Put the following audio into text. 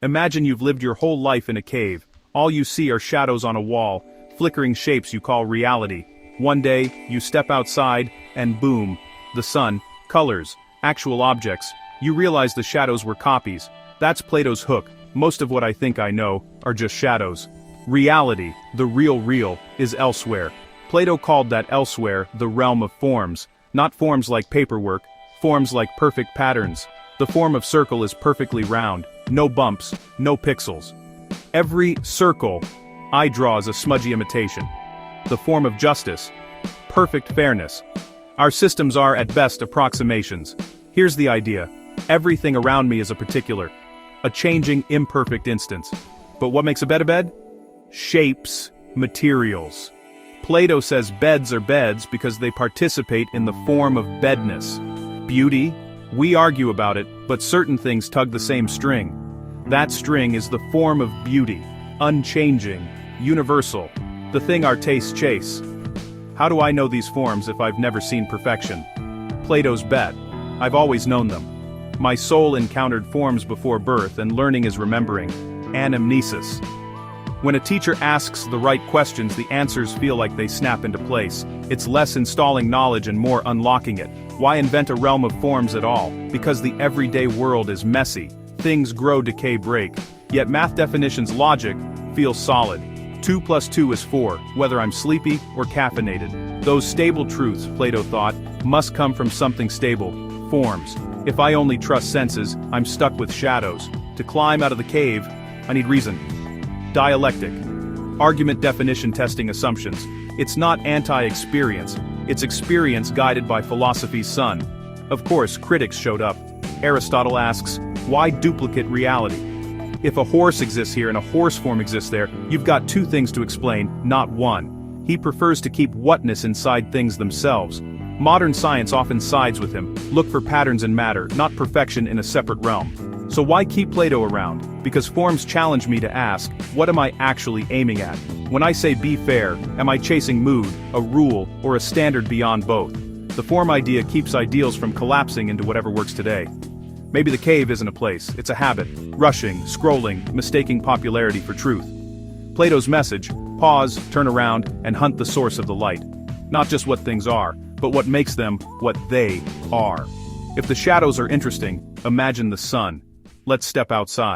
Imagine you've lived your whole life in a cave. All you see are shadows on a wall, flickering shapes you call reality. One day, you step outside, and boom, the sun, colors, actual objects. You realize the shadows were copies. That's Plato's hook. Most of what I think I know are just shadows. Reality, the real, is elsewhere. Plato called that elsewhere the realm of forms, not forms like paperwork, forms like perfect patterns. The form of circle is perfectly round, no bumps, no pixels. Every circle I draw is a smudgy imitation. The form of justice, perfect fairness. Our systems are at best approximations. Here's the idea. Everything around me is a particular, a changing, imperfect instance. But what makes a bed a bed? Shapes, materials. Plato says beds are beds because they participate in the form of bedness. Beauty? We argue about it, but certain things tug the same string. That string is the form of beauty, unchanging, universal, the thing our tastes chase. How do I know these forms if I've never seen perfection? Plato's bet. I've always known them. My soul encountered forms before birth, and learning is remembering. Anamnesis. When a teacher asks the right questions, the answers feel like they snap into place. It's less installing knowledge and more unlocking it. Why invent a realm of forms at all? Because the everyday world is messy. Things grow, decay, break. Yet math definitions' logic feels solid. 2 + 2 is 4, whether I'm sleepy or caffeinated. Those stable truths, Plato thought, must come from something stable, forms. If I only trust senses, I'm stuck with shadows. To climb out of the cave, I need reason. Dialectic. Argument, definition, testing assumptions. It's not anti-experience. It's experience guided by philosophy's sun. Of course, critics showed up. Aristotle asks, why duplicate reality? If a horse exists here and a horse form exists there, you've got two things to explain, not one. He prefers to keep whatness inside things themselves. Modern science often sides with him. Look for patterns in matter, not perfection in a separate realm. So why keep Plato around? Because forms challenge me to ask, what am I actually aiming at? When I say be fair, am I chasing mood, a rule, or a standard beyond both? The form idea keeps ideals from collapsing into whatever works today. Maybe the cave isn't a place, it's a habit. Rushing, scrolling, mistaking popularity for truth. Plato's message: pause, turn around, and hunt the source of the light. Not just what things are, but what makes them what they are. If the shadows are interesting, imagine the sun. Let's step outside.